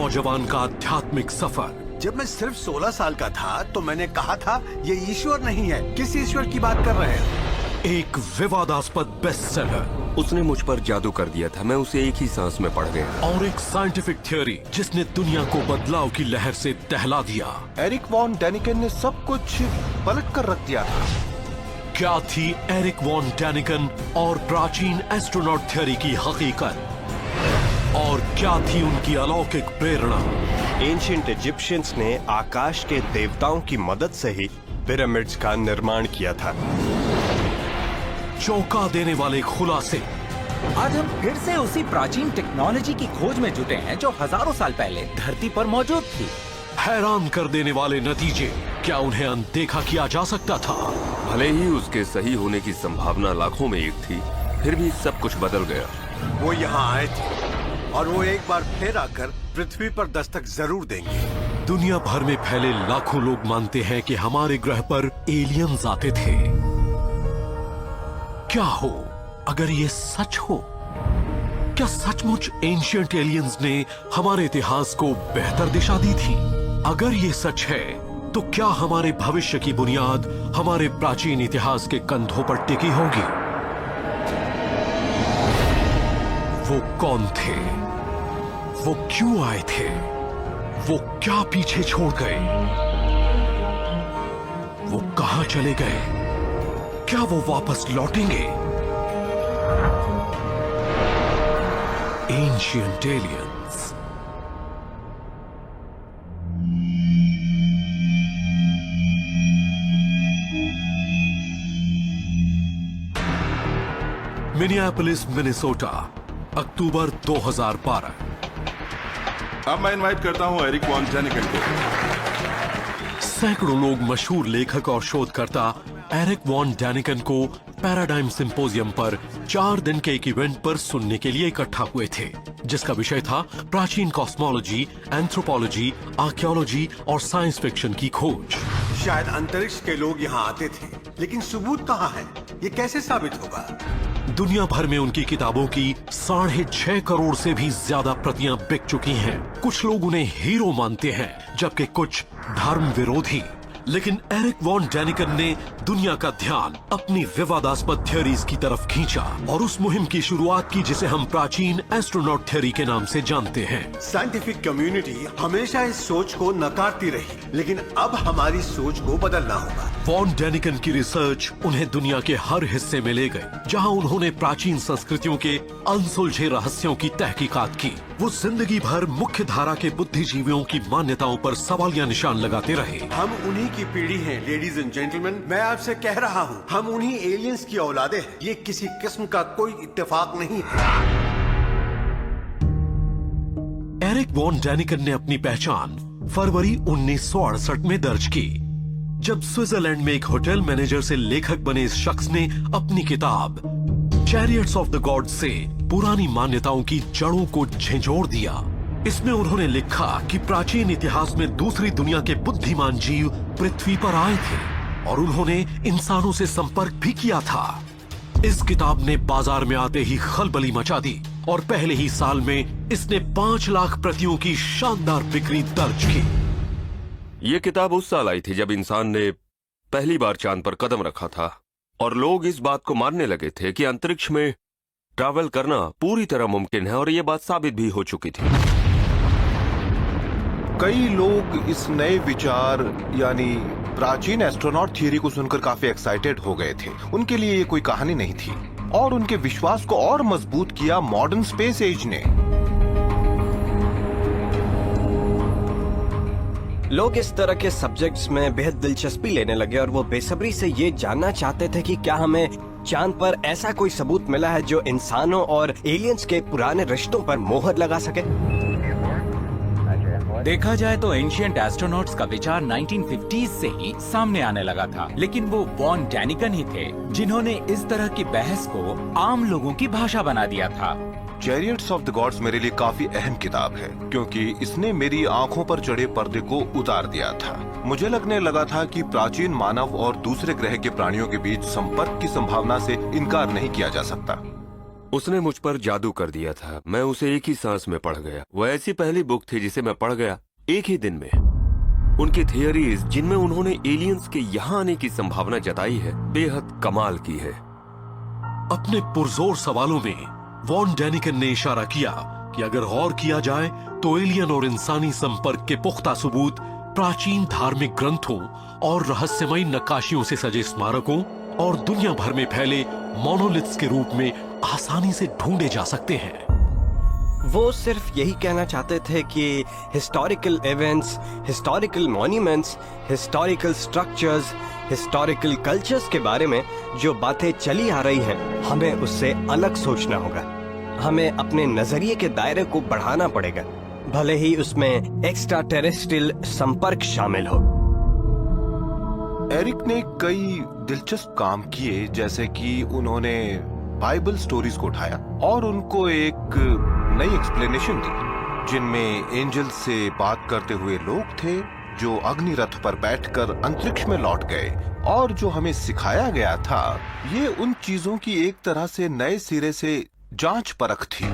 नौजवान का आध्यात्मिक सफर। जब मैं सिर्फ 16 साल का था तो मैंने कहा था ये ईश्वर नहीं है। किस ईश्वर की बात कर रहे हैं? एक विवादास्पद बेस्टसेलर उसने मुझ पर जादू कर दिया था, मैं उसे एक ही सांस में पढ़ गया। और एक साइंटिफिक थ्योरी जिसने दुनिया को बदलाव की लहर से दहला दिया। एरिक वॉन डैनिकन ने सब कुछ पलट कर रख दिया था। क्या थी एरिक वॉन डैनिकन और प्राचीन एस्ट्रोनॉट थ्योरी की हकीकत? और क्या थी उनकी अलौकिक प्रेरणा? एंशिएंट इजिप्शियंस ने आकाश के देवताओं की मदद से ही पिरामिड्स का निर्माण किया था। चौंका देने वाले खुलासे। आज हम फिर से उसी प्राचीन टेक्नोलॉजी की खोज में जुटे हैं जो हजारों साल पहले धरती पर मौजूद थी। हैरान कर देने वाले नतीजे। क्या उन्हें अनदेखा किया जा सकता था? भले ही उसके सही होने की संभावना लाखों में एक थी, फिर भी सब कुछ बदल गया। वो यहाँ आए थे और वो एक बार फिर आकर पृथ्वी पर दस्तक जरूर देंगे। दुनिया भर में फैले लाखों लोग मानते हैं कि हमारे ग्रह पर एलियंस आते थे। क्या हो अगर ये सच हो? क्या सचमुच एंशिएंट एलियंस ने हमारे इतिहास को बेहतर दिशा दी थी? अगर ये सच है तो क्या हमारे भविष्य की बुनियाद हमारे प्राचीन इतिहास के कंधों पर टिकी होगी? वो कौन थे? वो क्यों आए थे? वो क्या पीछे छोड़ गए? वो कहां चले गए? क्या वो वापस लौटेंगे? Ancient aliens. मिनियापोलिस, मिनेसोटा, अक्टूबर 2012। अब मैं इनवाइट करता हूं एरिक वॉन डैनिकन को। सैकड़ों लोग मशहूर लेखक और शोधकर्ता एरिक वॉन डैनिकन को पैराडाइम सिंपोजियम पर 4 दिन के एक इवेंट पर सुनने के लिए इकट्ठा हुए थे, जिसका विषय था प्राचीन कॉस्मोलॉजी, एंथ्रोपोलॉजी, आर्कियोलॉजी और साइंस फिक्शन की खोज। शायद अंतरिक्ष के लोग यहाँ आते थे, लेकिन सबूत कहाँ है? ये कैसे साबित होगा? दुनिया भर में उनकी किताबों की 6.5 करोड़ से भी ज्यादा प्रतियां बिक चुकी हैं। कुछ लोग उन्हें हीरो मानते हैं, जबकि कुछ धर्म विरोधी। लेकिन एरिक वॉन डैनिकन ने दुनिया का ध्यान अपनी विवादास्पद थ्योरीज की तरफ खींचा और उस मुहिम की शुरुआत की जिसे हम प्राचीन एस्ट्रोनॉट थ्योरी के नाम से जानते हैं। साइंटिफिक कम्युनिटी हमेशा इस सोच को नकारती रही, लेकिन अब हमारी सोच को बदलना होगा। वॉन डैनिकन की रिसर्च उन्हें दुनिया के हर हिस्से में ले गई, जहां उन्होंने प्राचीन संस्कृतियों के अनसुलझे रहस्यों की तहकीकात की। वो जिंदगी भर मुख्य धारा के बुद्धिजीवियों की मान्यताओं पर सवालिया निशान लगाते रहे। हम उन्हीं की पीढ़ी हैं, लेडीज एंड जेंटलमैन। मैं आपसे कह रहा हूँ, हम उन्हीं एलियंस की औलादे हैं। ये किसी किस्म का कोई इत्तेफाक नहीं है। एरिक वॉन डैनिकन ने अपनी पहचान फरवरी 1968 में दर्ज की, जब स्विट्जरलैंड में एक होटल मैनेजर से लेखक बने इस शख्स ने अपनी किताब चैरियट्स ऑफ द गॉड्स से पुरानी मान्यताओं की जड़ों को झंझोड़ दिया। इसमें उन्होंने लिखा कि प्राचीन इतिहास में दूसरी दुनिया के बुद्धिमान जीव पृथ्वी पर आए थे और उन्होंने इंसानों से संपर्क भी किया था। इस किताब ने बाजार में आते ही खलबली मचा दी और पहले ही साल में इसने 5 लाख प्रतियों की शानदार बिक्री दर्ज की। ये किताब उस साल आई थी जब इंसान ने पहली बार चांद पर कदम रखा था और लोग इस बात को मानने लगे थे कि अंतरिक्ष में ट्रैवल करना पूरी तरह मुमकिन है, और ये बात साबित भी हो चुकी थी। कई लोग इस नए विचार यानी प्राचीन एस्ट्रोनॉट थ्योरी को सुनकर काफी एक्साइटेड हो गए थे। उनके लिए ये कोई कहानी नहीं थी और उनके विश्वास को और मजबूत किया मॉडर्न स्पेस एज ने। लोग इस तरह के सब्जेक्ट्स में बेहद दिलचस्पी लेने लगे और वो बेसब्री से ये जानना चाहते थे कि क्या हमें चांद पर ऐसा कोई सबूत मिला है जो इंसानों और एलियंस के पुराने रिश्तों पर मोहर लगा सके। देखा जाए तो एंशिएंट एस्ट्रोनॉट्स का विचार 1950s से ही सामने आने लगा था, लेकिन वो वॉन डैनिकन ही थे जिन्होंने इस तरह की बहस को आम लोगों की भाषा बना दिया था। चैरियट्स ऑफ द गॉड्स मेरे लिए काफी अहम किताब है क्योंकि इसने मेरी आंखों पर चढ़े पर्दे को उतार दिया था। मुझे लगने लगा था कि प्राचीन मानव और दूसरे ग्रह के प्राणियों के बीच संपर्क की संभावना से इनकार नहीं किया जा सकता। उसने मुझ पर जादू कर दिया था। मैं उसे एक ही सांस में पढ़ गया। वह ऐसी पहली बुक थी जिसे मैं पढ़ गया एक ही दिन में। उनकी थियरीज जिनमें उन्होंने एलियंस के यहाँ आने की संभावना जताई है, बेहद कमाल की है। अपने पुरजोर सवालों में वॉन डैनिकन ने इशारा किया कि अगर गौर किया जाए तो एलियन और इंसानी संपर्क के पुख्ता सबूत प्राचीन धार्मिक ग्रंथों और रहस्यमयी नक्काशियों से सजे स्मारकों और दुनिया भर में फैले मोनोलिथ्स के रूप में आसानी से ढूंढे जा सकते हैं। वो सिर्फ यही कहना चाहते थे कि historical events, historical monuments, historical structures, historical cultures के बारे में जो बातें चली आ रही हैं, हमें उससे अलग सोचना होगा। हमें अपने नजरिए के दायरे को बढ़ाना पड़ेगा, भले ही उसमें एक्स्ट्रा टेरेस्ट्रियल संपर्क शामिल हो। एरिक ने कई दिलचस्प काम किए, जैसे कि उन्होंने बाइबल स्टोरीज को उठाया और उनको एक नई एक्सप्लेनेशन दी, जिनमें एंजल से बात करते हुए लोग थे जो अग्नि रथ पर बैठकर अंतरिक्ष में लौट गए। और जो हमें सिखाया गया था, ये उन चीजों की एक तरह से नए सिरे से जांच परख थी।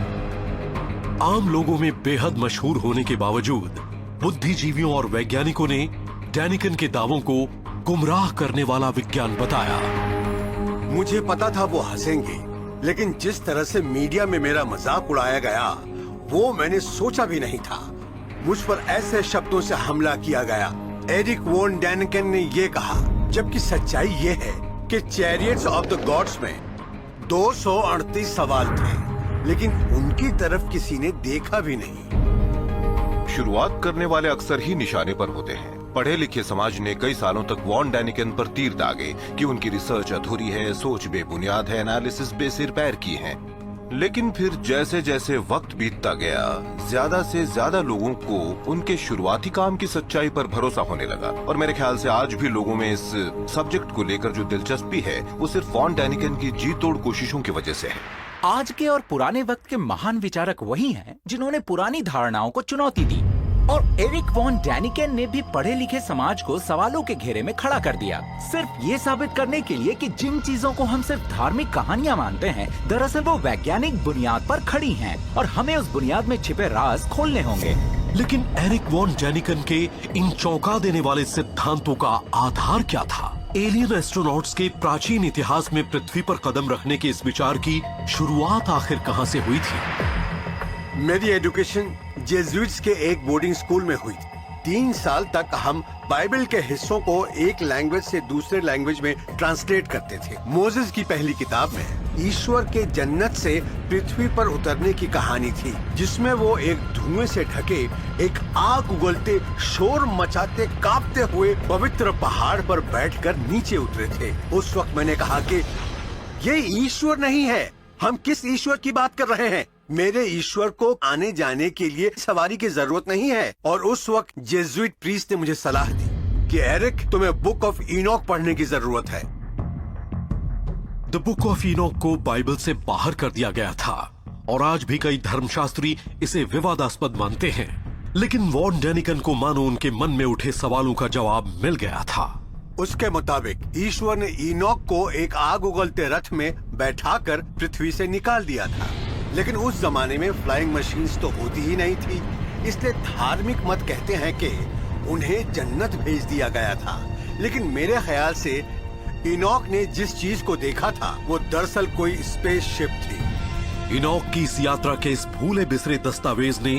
आम लोगों में बेहद मशहूर होने के बावजूद बुद्धिजीवियों और वैज्ञानिकों ने डैनिकन के दावों को गुमराह करने वाला विज्ञान बताया। मुझे पता था वो हंसेंगे, लेकिन जिस तरह से मीडिया में मेरा मजाक उड़ाया गया, वो मैंने सोचा भी नहीं था। मुझ पर ऐसे शब्दों से हमला किया गया। एरिक वॉन डैनिकन ने ये कहा, जबकि सच्चाई ये है कि चैरियट्स ऑफ द गॉड्स में 238 सवाल थे, लेकिन उनकी तरफ किसी ने देखा भी नहीं। शुरुआत करने वाले अक्सर ही निशाने पर होते हैं। पढ़े लिखे समाज ने कई सालों तक वॉन डैनिकन पर तीर दागे कि उनकी रिसर्च अधूरी है, सोच बेबुनियाद है, एनालिसिस बेसिर पैर की है। लेकिन फिर जैसे जैसे वक्त बीतता गया, ज्यादा से ज्यादा लोगों को उनके शुरुआती काम की सच्चाई पर भरोसा होने लगा। और मेरे ख्याल से आज भी लोगों में इस सब्जेक्ट को लेकर जो दिलचस्पी है, वो सिर्फ वॉन डैनिकन की जी तोड़ कोशिशों की वजह से है। आज के और पुराने वक्त के महान विचारक वही हैं जिन्होंने पुरानी धारणाओं को चुनौती दी, और एरिक वॉन डैनिकन ने भी पढ़े लिखे समाज को सवालों के घेरे में खड़ा कर दिया, सिर्फ ये साबित करने के लिए कि जिन चीजों को हम सिर्फ धार्मिक कहानियां मानते हैं, दरअसल वो वैज्ञानिक बुनियाद पर खड़ी हैं, और हमें उस बुनियाद में छिपे राज खोलने होंगे। लेकिन एरिक वॉन डैनिकन के इन चौंका देने वाले सिद्धांतों का आधार क्या था? एलियन एस्ट्रोनॉट्स के प्राचीन इतिहास में पृथ्वी पर कदम रखने के इस विचार की शुरुआत आखिर कहां से हुई थी? मेरी एजुकेशन जेजुइट्स के एक बोर्डिंग स्कूल में हुई। 3 साल तक हम बाइबल के हिस्सों को एक लैंग्वेज से दूसरे लैंग्वेज में ट्रांसलेट करते थे। मोसेस की पहली किताब में ईश्वर के जन्नत से पृथ्वी पर उतरने की कहानी थी, जिसमें वो एक धुएं से ढके, एक आग उगलते, शोर मचाते, कांपते हुए पवित्र पहाड़ पर बैठकर नीचे उतरे थे। उस वक्त मैंने कहा कि ये ईश्वर नहीं है, हम किस ईश्वर की बात कर रहे हैं? मेरे ईश्वर को आने जाने के लिए सवारी की जरूरत नहीं है। और उस वक्त जेजुइट प्रीस्ट ने मुझे सलाह दी कि एरिक, तुम्हें बुक ऑफ इनॉक पढ़ने की जरूरत है। द बुक ऑफ इनॉक को बाइबल से बाहर कर दिया गया था, और आज भी कई धर्मशास्त्री इसे विवादास्पद मानते हैं। लेकिन वॉन डैनिकन को मानो उनके मन में उठे सवालों का जवाब मिल गया था। उसके मुताबिक ईश्वर ने इनॉक को एक आग उगलते रथ में बैठाकर पृथ्वी से निकाल दिया था। लेकिन उस जमाने में फ्लाइंग मशीन्स तो होती ही नहीं थी, इसलिए धार्मिक मत कहते हैं कि उन्हें जन्नत भेज दिया गया था। लेकिन मेरे ख्याल से इनॉक ने जिस चीज को देखा था, वो दरअसल कोई स्पेसशिप थी। इनॉक की इस यात्रा के इस भूले बिसरे दस्तावेज ने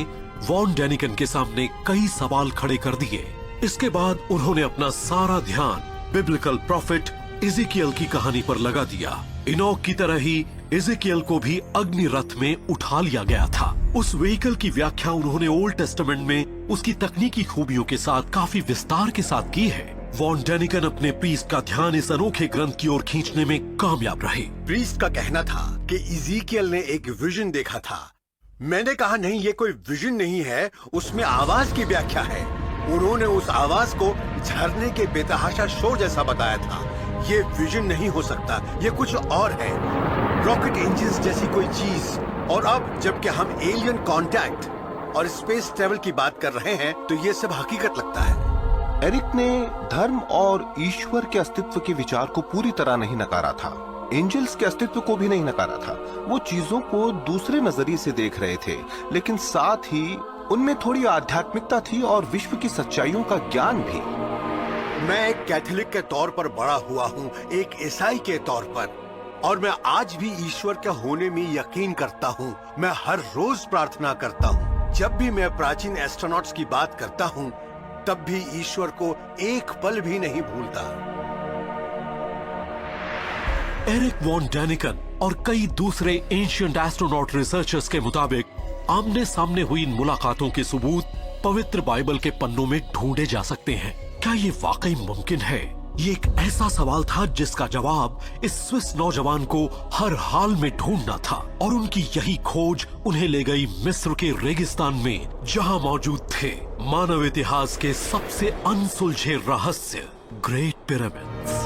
वॉन डैनिकन के सामने कई सवाल खड़े कर दिए। इसके बाद उन्होंने अपना सारा ध्यान बिब्लिकल प्रॉफिट इज़ेकियल की कहानी पर लगा दिया। इनॉक की तरह ही इज़ेकियल को भी अग्नि रथ में उठा लिया गया था। उस व्हीकल की व्याख्या उन्होंने ओल्ड टेस्टामेंट में उसकी तकनीकी खूबियों के साथ काफी विस्तार के साथ की है। वॉन डैनिकन अपने प्रीस्ट का ध्यान इस अनोखे ग्रंथ की ओर खींचने में कामयाब रहे। प्रीस्ट का कहना था कि इज़ेकियल ने एक विजन देखा था। मैंने कहा, नहीं, ये कोई विजन नहीं है, उसमें आवाज की व्याख्या है। उन्होंने उस आवाज को झरने के बेतहाशा शोर जैसा बताया था। ये विजन नहीं हो सकता, ये कुछ और है, रॉकेट इंजन्स जैसी कोई चीज। और अब जबकि हम एलियन कांटेक्ट और स्पेस ट्रेवल की बात कर रहे हैं, तो ये सब हकीकत लगता है। एरिक ने धर्म और ईश्वर के अस्तित्व के विचार को पूरी तरह नहीं नकारा था। एंजल्स के अस्तित्व को भी नहीं नकारा था। वो चीजों को दूसरे नजरिए से देख रहे थे, लेकिन साथ ही उनमें थोड़ी आध्यात्मिकता थी और विश्व की सच्चाइयों का ज्ञान भी। मैं एक कैथोलिक के तौर पर बड़ा हुआ हूँ, एक ईसाई के तौर पर, और मैं आज भी ईश्वर के होने में यकीन करता हूँ। मैं हर रोज प्रार्थना करता हूँ। जब भी मैं प्राचीन एस्ट्रोनॉट्स की बात करता हूँ, तब भी ईश्वर को एक पल भी नहीं भूलता। एरिक वॉन डैनिकन और कई दूसरे एंशिएंट एस्ट्रोनॉट रिसर्चर्स के मुताबिक आमने सामने हुई इन मुलाकातों के सबूत पवित्र बाइबल के पन्नों में ढूंढे जा सकते हैं। क्या ये वाकई मुमकिन है? ये एक ऐसा सवाल था जिसका जवाब इस स्विस नौजवान को हर हाल में ढूंढना था, और उनकी यही खोज उन्हें ले गई मिस्र के रेगिस्तान में, जहां मौजूद थे मानव इतिहास के सबसे अनसुलझे रहस्य, ग्रेट पिरामिड्स।